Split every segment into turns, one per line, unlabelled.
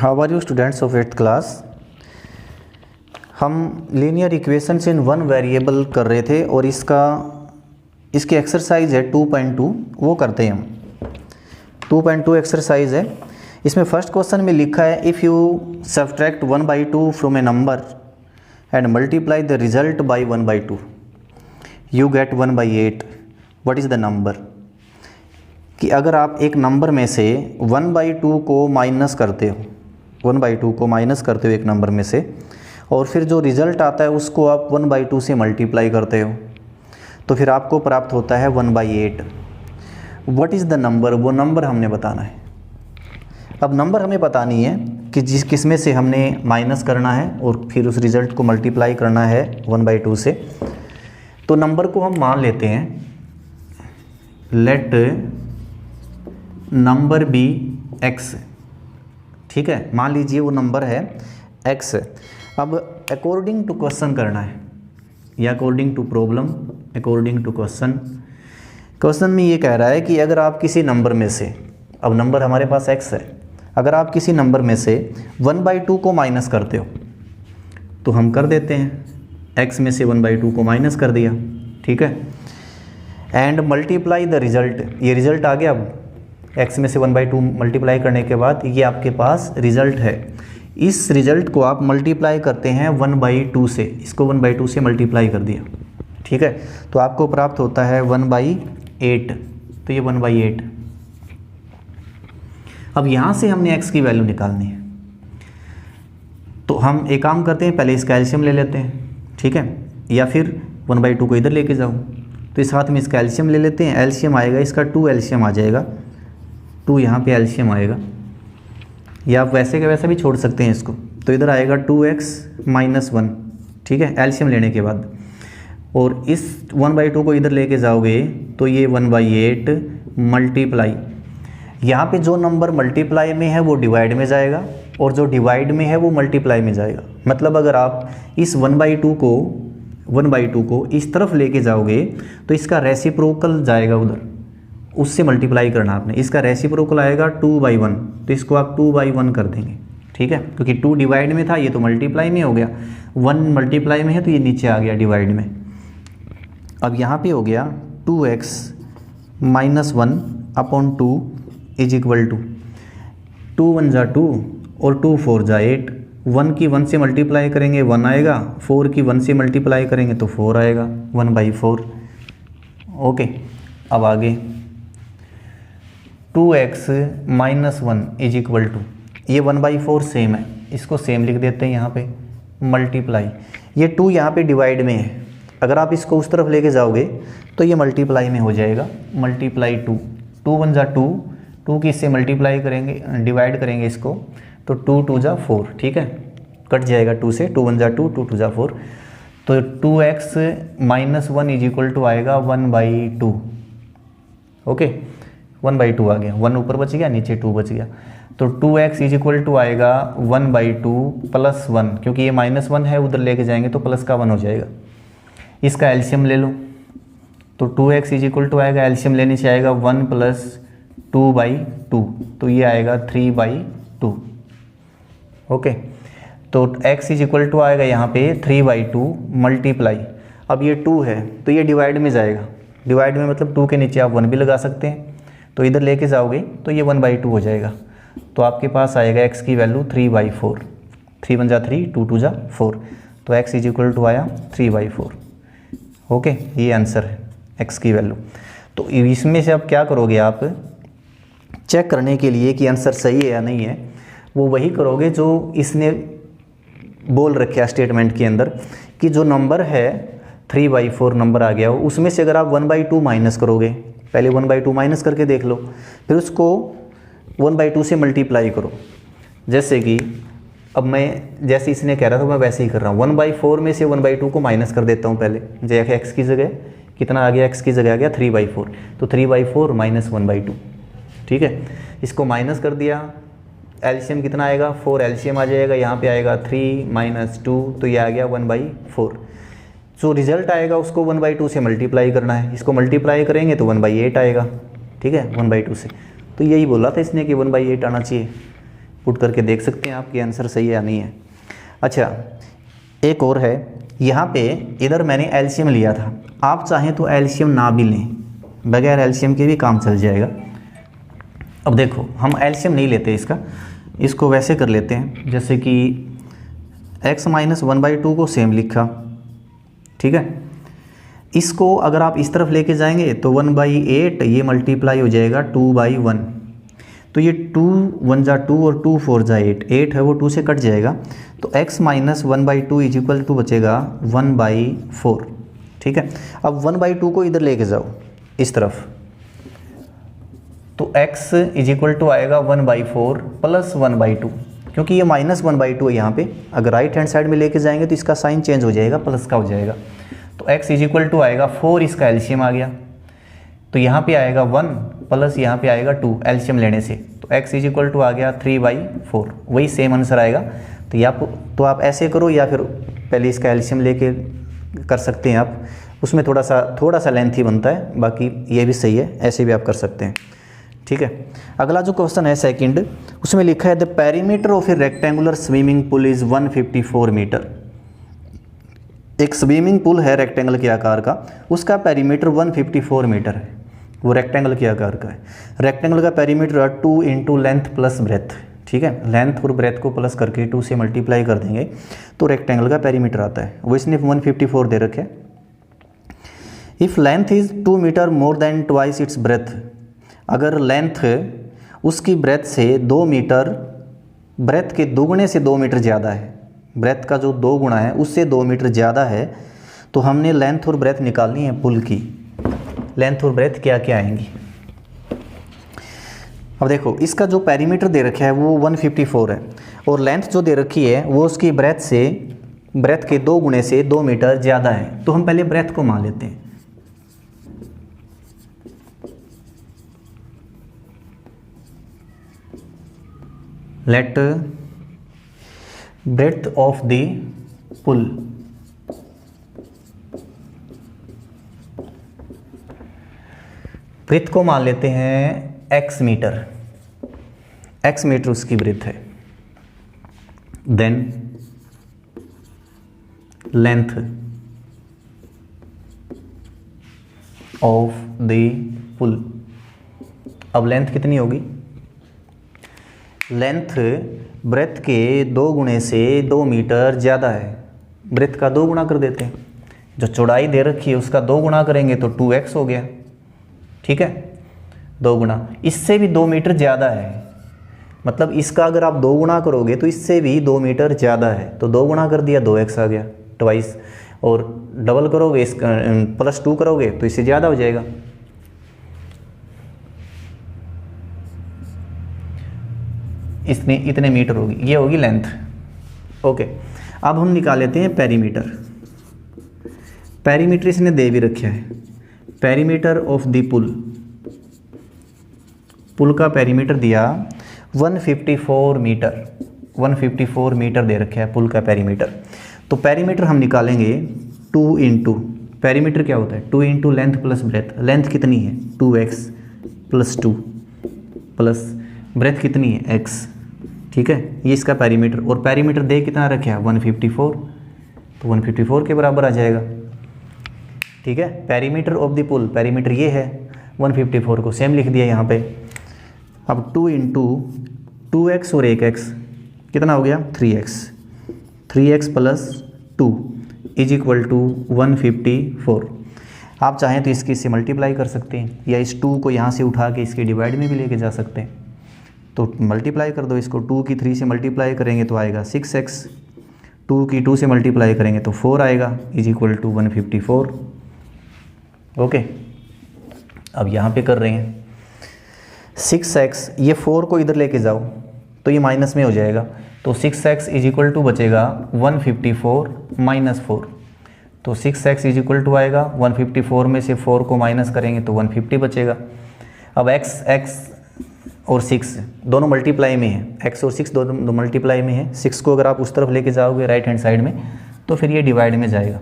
How are you students of 8th class. हम linear equations in one variable कर रहे थे और इसकी एक्सरसाइज है 2.2, वो करते हैं हम। 2.2 एक्सरसाइज है। इसमें फर्स्ट क्वेश्चन में लिखा है if you subtract 1/2 from A number and multiply the result by 1/2 you get 1/8, what is the number. कि अगर आप एक नंबर में से 1/2 को माइनस करते हो, 1/2 को माइनस करते हो एक नंबर में से, और फिर जो रिज़ल्ट आता है उसको आप 1/2 से मल्टीप्लाई करते हो, तो फिर आपको प्राप्त होता है 1/8। व्हाट इज़ द नंबर, वो नंबर हमने बताना है। अब नंबर हमें बतानी है कि किस में से हमने माइनस करना है और फिर उस रिज़ल्ट को मल्टीप्लाई करना है 1/2 से। तो नंबर को हम मान लेते हैं, लेट नंबर बी x, ठीक है, मान लीजिए वो नंबर है x। अब अकॉर्डिंग टू क्वेश्चन करना है या according to problem, according to question में ये कह रहा है कि अगर आप किसी नंबर में से, अब नंबर हमारे पास x है, अगर आप किसी नंबर में से 1/2 को माइनस करते हो तो हम कर देते हैं, x में से 1/2 को माइनस कर दिया, ठीक है, एंड मल्टीप्लाई द रिज़ल्ट। ये रिज़ल्ट आ गया। अब x में से 1/2 मल्टीप्लाई करने के बाद ये आपके पास रिज़ल्ट है। इस रिज़ल्ट को आप मल्टीप्लाई करते हैं 1/2 से, इसको 1/2 से मल्टीप्लाई कर दिया, ठीक है, तो आपको प्राप्त होता है 1/8। तो ये 1/8। अब यहाँ से हमने x की वैल्यू निकालनी है, तो हम एक काम करते हैं, पहले इसका एलसीएम ले लेते हैं, ठीक है, या फिर 1/2 को इधर लेके जाओ, तो इस हाथ में इसका एलसीएम ले लेते हैं। एलसीएम आएगा इसका 2, एलसीएम आ जाएगा 2, यहाँ पे एलसीएम आएगा, या आप वैसे का वैसा भी छोड़ सकते हैं इसको, तो इधर आएगा 2x - 1, ठीक है, एलसीएम लेने के बाद। और इस 1/2 को इधर लेके जाओगे तो ये 1/8 मल्टीप्लाई, यहाँ पे जो नंबर मल्टीप्लाई में है वो डिवाइड में जाएगा और जो डिवाइड में है वो मल्टीप्लाई में जाएगा। मतलब अगर आप इस 1/2 को इस तरफ लेके जाओगे तो इसका रेसिप्रोकल जाएगा उधर, उससे मल्टीप्लाई करना आपने। इसका रेसिप्रोकल आएगा 2/1, तो इसको आप 2/1 कर देंगे, ठीक है, क्योंकि 2 डिवाइड में था, ये तो मल्टीप्लाई में हो गया। 1 मल्टीप्लाई में है तो ये नीचे आ गया डिवाइड में। अब यहाँ पे हो गया 2x - 1/2 इज इक्वल टू 2 1 जा 2 और 2 4 जा 8। 1 की 1 से मल्टीप्लाई करेंगे 1 आएगा, 4 की 1 से मल्टीप्लाई करेंगे तो 4 आएगा, 1/4। ओके, अब आगे 2x - 1 इज इक्वल टू, ये 1/4 सेम है, इसको सेम लिख देते हैं यहाँ पे, मल्टीप्लाई, ये 2 यहाँ पे डिवाइड में है, अगर आप इसको उस तरफ लेके जाओगे तो ये मल्टीप्लाई में हो जाएगा, मल्टीप्लाई 2 2 1 जा 2, 2 की इससे मल्टीप्लाई करेंगे, डिवाइड करेंगे इसको, तो 2 2 जा 4, ठीक है, कट जाएगा 2 से, 2 1 जा 2, 2 2 जा 4, तो 2x - 1 इज इक्वल टू आएगा 1/2। ओके, 1/2 आ गया, 1 ऊपर बच गया, नीचे 2 बच गया, तो 2x इज इक्वल टू आएगा 1/2 + 1, क्योंकि ये -1 है, उधर लेके जाएंगे तो प्लस का 1 हो जाएगा। इसका एलसीएम ले लो, तो 2x इज इक्वल टू आएगा, एलसीएम लेने से आएगा 1 + 2/2, तो ये आएगा 3/2। ओके, तो x इज इक्वल टू आएगा यहाँ पे 3/2 मल्टीप्लाई, अब ये 2 है तो ये डिवाइड में जाएगा, डिवाइड में मतलब 2 के नीचे आप 1 भी लगा सकते हैं, तो इधर लेके जाओगे तो ये 1/2 हो जाएगा, तो आपके पास आएगा x की वैल्यू 3/4। 3 1 जा 3, 2 2 जा 4, तो x इज इक्वल टू आया 3/4। ओके, ये आंसर है x की वैल्यू। तो इसमें से अब क्या करोगे आप, चेक करने के लिए कि आंसर सही है या नहीं है, वो वही करोगे जो इसने बोल रखा स्टेटमेंट के अंदर, कि जो नंबर है 3/4 नंबर आ गया हो, उसमें से अगर आप 1/2 माइनस करोगे, पहले 1/2 माइनस करके देख लो, फिर उसको 1/2 से मल्टीप्लाई करो। जैसे कि अब मैं, जैसे इसने कह रहा था मैं वैसे ही कर रहा हूँ, 1/4 में से 1/2 को माइनस कर देता हूँ पहले, जैसे x की जगह कितना आ गया, x की जगह आ गया 3/4, तो 3/4 - 1/2, ठीक है, इसको माइनस कर दिया, एलसीएम कितना आएगा, 4 एलसीएम आ जाएगा, यहाँ पे आएगा 3 - 2, तो ये आ गया 1/4। जो रिजल्ट आएगा उसको 1/2 से मल्टीप्लाई करना है, इसको मल्टीप्लाई करेंगे तो 1/8 आएगा, ठीक है, 1/2 से। तो यही बोला था इसने कि 1/8 आना चाहिए, पुट करके देख सकते हैं आपके आंसर सही है या नहीं है। अच्छा, एक और है, यहाँ पे इधर मैंने एलसीएम लिया था, आप चाहें तो एलसीएम ना भी लें, बगैर एलसीएम के भी काम चल जाएगा। अब देखो हम एलसीएम नहीं लेते इसका, इसको वैसे कर लेते हैं जैसे कि x माइनस 1/2 को सेम लिखा, ठीक है। इसको अगर आप इस तरफ लेके जाएंगे तो 1/8 ये मल्टीप्लाई हो जाएगा 2/1, तो ये 2 1 जा 2 और 2 4 जा 8 है वो 2 से कट जाएगा, तो x minus 1/2 is equal to बचेगा 1/4, ठीक है। अब 1/2 को इधर लेके जाओ इस तरफ, तो x इज इक्वल टू आएगा 1/4 प्लस 1/2, क्योंकि ये माइनस 1/2 है यहाँ पे, अगर राइट हैंड साइड में लेके जाएंगे तो इसका साइन चेंज हो जाएगा, प्लस का हो जाएगा, तो x इज इक्वल टू आएगा 4, इसका एलसीएम आ गया, तो यहाँ पे आएगा 1 प्लस यहाँ पे आएगा 2 एलसीएम लेने से, तो x इज इक्वल टू आ गया 3/4, वही सेम आंसर आएगा। तो आप ऐसे करो या फिर पहले इसका एलसीएम लेके कर सकते हैं आप, उसमें थोड़ा सा लेंथी बनता है, बाकी ये भी सही है, ऐसे भी आप कर सकते हैं, ठीक है। अगला जो क्वेश्चन है सेकंड, उसमें लिखा है the perimeter of a rectangular swimming pool is 154 metre. एक स्विमिंग पूल है रेक्टेंगल के आकार का, उसका पेरीमीटर 154 मीटर है, वो रेक्टेंगल के आकार का है। रेक्टेंगल का पेरीमीटर है 2 इंटू लेंथ प्लस ब्रेथ, ठीक है, लेंथ और ब्रेथ को प्लस करके 2 से मल्टीप्लाई कर देंगे तो रेक्टेंगल का पेरीमीटर आता है, वो इसने 154 दे रखे। If length is 2 metre more than twice its breadth, अगर लेंथ उसकी ब्रेथ से 2 मीटर, ब्रेथ के दोगुने से 2 मीटर ज़्यादा है, ब्रेथ का जो 2 गुना है उससे 2 मीटर ज़्यादा है, तो हमने लेंथ और ब्रेथ निकालनी है पुल की। लेंथ और ब्रेथ क्या क्या आएंगी, अब देखो इसका जो पेरीमीटर दे रखा है वो 154 है, और लेंथ जो दे रखी है वो उसकी ब्रेथ के 2 गुने से 2 मीटर ज़्यादा है, तो हम पहले ब्रेथ को मान लेते हैं। Let breadth of the pull breadth को मान लेते हैं x मीटर, x मीटर उसकी ब्रेथ है। Then length of the pool, अब लेंथ कितनी होगी, लेंथ ब्रेथ के 2 गुणे से 2 मीटर ज़्यादा है, ब्रेथ का 2 गुना कर देते हैं, जो चौड़ाई दे रखी है उसका 2 गुना करेंगे तो 2x हो गया, ठीक है, 2 गुना, इससे भी 2 मीटर ज़्यादा है, मतलब इसका अगर आप 2 गुना करोगे तो इससे भी 2 मीटर ज़्यादा है, तो 2 गुना कर दिया 2x आ गया ट्वाइस, और डबल करोगे इसका +2 करोगे तो इससे ज़्यादा हो जाएगा। इतने मीटर होगी, ये होगी लेंथ, ओके। अब हम निकाल लेते हैं पेरीमीटर। पेरीमीटर इसने दे भी रखा है, पेरीमीटर ऑफ द पुल का पेरीमीटर दिया 154 मीटर, 154 मीटर दे रखा है पुल का पेरीमीटर, तो पेरीमीटर हम निकालेंगे 2 इंटू, पेरीमीटर क्या होता है 2 into length plus breadth, length कितनी है 2x प्लस 2 प्लस ब्रेथ कितनी है x, ठीक है, ये इसका पेरीमीटर, और पेरीमीटर दे कितना रखे है 154, तो 154 के बराबर आ जाएगा, ठीक है। Perimeter of the pool, perimeter ये है, 154 को सेम लिख दिया यहाँ पे। अब 2 इंटू 2x और 1x कितना हो गया 3x plus 2 is equal to 154। आप चाहें तो इससे मल्टीप्लाई कर सकते हैं, या इस 2 को यहाँ से उठा के इसके डिवाइड में भी लेके जा सकते हैं, तो मल्टीप्लाई कर दो इसको, 2 की 3 से मल्टीप्लाई करेंगे तो आएगा 6x, 2 की 2 से मल्टीप्लाई करेंगे तो 4 आएगा, इज इक्वल टू 154, ओके। अब यहाँ पे कर रहे हैं 6x, ये 4 को इधर लेके जाओ तो ये माइनस में हो जाएगा, तो 6x इज इक्वल टू बचेगा 154 माइनस 4, तो 6x इज इक्वल टू आएगा 154 में से 4 को माइनस करेंगे तो 150 बचेगा। अब x और 6 दोनों मल्टीप्लाई में है, x और 6 दोनों मल्टीप्लाई में है, 6 को अगर आप उस तरफ लेके जाओगे राइट हैंड साइड में तो फिर ये डिवाइड में जाएगा।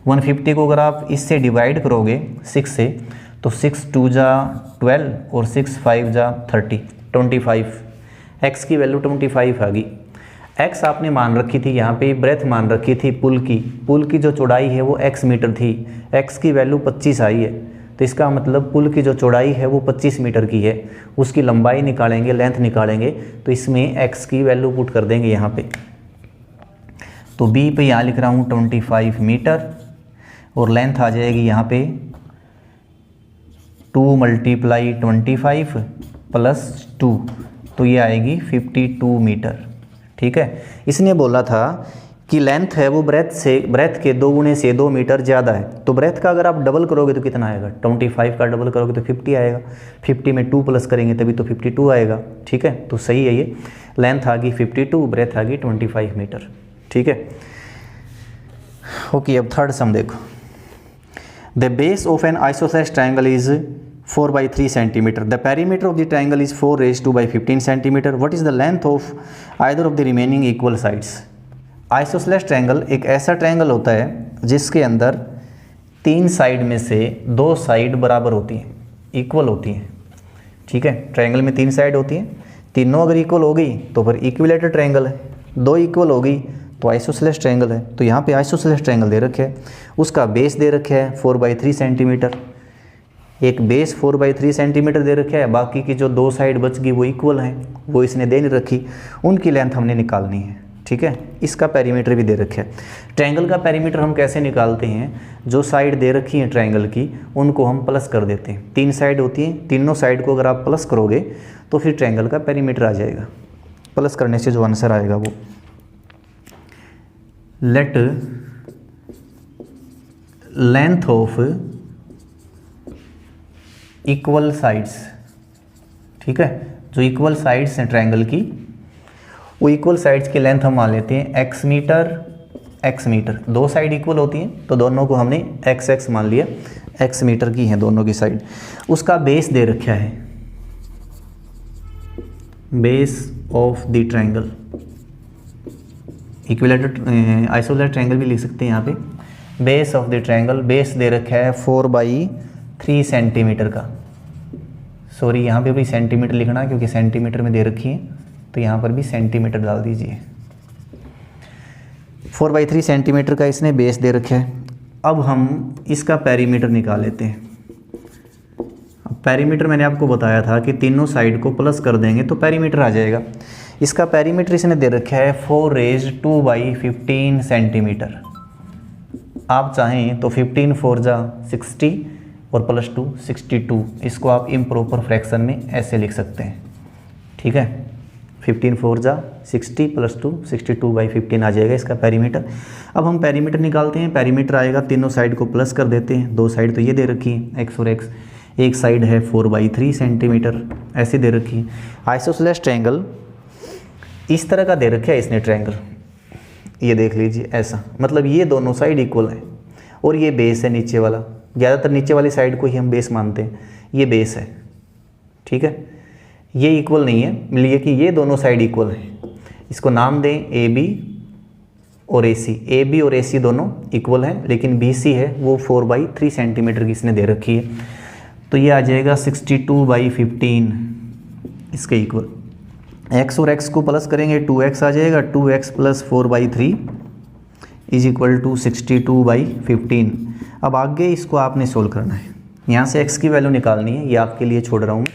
150 को अगर आप इससे डिवाइड करोगे 6 से तो 6 2 जा 12 और 6 5 जा 30, 25 x की वैल्यू 25 आ गई। x आपने मान रखी थी यहाँ पे, ब्रेथ मान रखी थी पुल की जो चौड़ाई है वो x मीटर थी, x की वैल्यू 25 आई है, तो इसका मतलब पुल की जो चौड़ाई है वो 25 मीटर की है। उसकी लंबाई निकालेंगे, लेंथ निकालेंगे, तो इसमें x की वैल्यू पुट कर देंगे यहाँ पे। तो b पे यहाँ लिख रहा हूँ 25 मीटर और लेंथ आ जाएगी यहाँ पे 2 × 25 + 2, तो ये आएगी 52 मीटर। ठीक है, इसने बोला था कि लेंथ है वो ब्रेथ के 2 गुणे से 2 मीटर ज़्यादा है, तो ब्रेथ का अगर आप डबल करोगे तो कितना आएगा, 25 का डबल करोगे तो 50 आएगा, 50 में 2 प्लस करेंगे तभी तो 52 आएगा। ठीक है, तो सही है ये, लेंथ आ गई 52, ब्रेथ आ गई 25 मीटर। ठीक है, ओके। अब थर्ड सम देखो, the base of N isosceles triangle is 4/3 cm. The perimeter of the triangle is 4⁻²/15 cm. What is the length of either of the remaining equal sides? Isosceles triangle एक ऐसा triangle होता है जिसके अंदर 3 side में से 2 side बराबर होती हैं, इक्वल होती हैं। ठीक है, ट्रायंगल में 3 साइड होती हैं, तीनों अगर इक्वल हो गई तो फिर इक्विलेटरल ट्रायंगल है, 2 इक्वल हो गई तो आइसोसेलेस ट्रायंगल है। तो यहाँ पे आइसोसेलेस ट्रायंगल दे रखे है, उसका बेस दे रखे है 4/3 cm, एक बेस 4/3 cm दे रखा है, बाकी की जो 2 साइड बच गई वो इक्वल हैं, वो इसने दे नहीं रखी, उनकी लेंथ हमने निकालनी है। ठीक है, इसका पेरीमीटर भी दे रखा है। ट्रायंगल का पेरीमीटर हम कैसे निकालते हैं, जो साइड दे रखी है ट्रायंगल की उनको हम प्लस कर देते हैं। 3 साइड होती हैं, तीनों साइड को अगर आप प्लस करोगे तो फिर ट्रायंगल का पेरीमीटर आ जाएगा। प्लस करने से जो आंसर आएगा वो, late length of equal sides, ठीक है, जो इक्वल साइड्स हैं ट्रायंगल की, वो इक्वल साइड्स की लेंथ हम मान लेते हैं x मीटर, 2 साइड इक्वल होती हैं तो दोनों को हमने x मान लिया, x मीटर की हैं दोनों की साइड। उसका बेस दे रखा है, base of the triangle, equilateral isosceles triangle भी लिख सकते हैं यहाँ पे। Base of the triangle, base दे रखा है 4/3 cm का, सॉरी यहाँ पे भी सेंटीमीटर लिखना क्योंकि सेंटीमीटर में दे रखी है, तो यहाँ पर भी सेंटीमीटर डाल दीजिए। 4/3 cm का इसने बेस दे रखा है। अब हम इसका पेरीमीटर निकाल लेते हैं। अब पेरीमीटर मैंने आपको बताया था कि तीनों साइड को प्लस कर देंगे तो पेरीमीटर आ जाएगा। इसका पेरीमीटर इसने दे रखा है 4⁻²/15 cm। आप चाहें तो 15 4 जा 60 और +2 62, इसको आप इम्प्रॉपर फ्रैक्शन में ऐसे लिख सकते हैं। ठीक है, 15 4 जा 60 +2 62/15 आ जाएगा इसका पेरीमीटर। अब हम पेरीमीटर निकालते हैं। पेरीमीटर आएगा, तीनों साइड को प्लस कर देते हैं, 2 साइड तो ये दे रखी है x और x, एक साइड है 4/3 cm ऐसे दे रखी है। आइसोसेलेस ट्रायंगल इस तरह का दे रखा है इसने ट्रायंगल, ये देख लीजिए ऐसा, मतलब ये दोनों साइड इक्वल है और ये बेस है नीचे वाला, ज़्यादातर नीचे वाली साइड को ही हम बेस मानते हैं, ये बेस है। ठीक है, ये इक्वल नहीं है, मिलिए कि ये दोनों साइड इक्वल है, इसको नाम दें AB और AC। AB और AC दोनों इक्वल हैं, लेकिन BC है वो 4/3 cm की इसने दे रखी है, तो ये आ जाएगा 62/15 इसके इक्वल। x और x को प्लस करेंगे 2x आ जाएगा, 2x + 4/3 = 62/15। अब आगे इसको आपने सोल्व करना है, यहाँ से x की वैल्यू निकालनी है, ये आपके लिए छोड़ रहा हूँ मैं।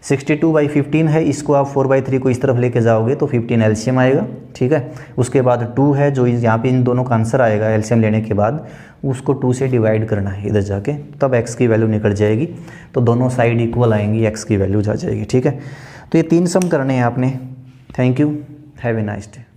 62/15 है, इसको आप 4/3 को इस तरफ लेके जाओगे तो 15 एलसीएम आएगा। ठीक है, उसके बाद 2 है जो यहाँ पे इन दोनों का आंसर आएगा एलसीएम लेने के बाद, उसको 2 से डिवाइड करना है इधर जाके, तब x की वैल्यू निकल जाएगी, तो दोनों साइड इक्वल आएंगी, x की वैल्यू जा जाएगी। ठीक है, तो ये 3 सम करने हैं आपने। Thank you, have a nice day.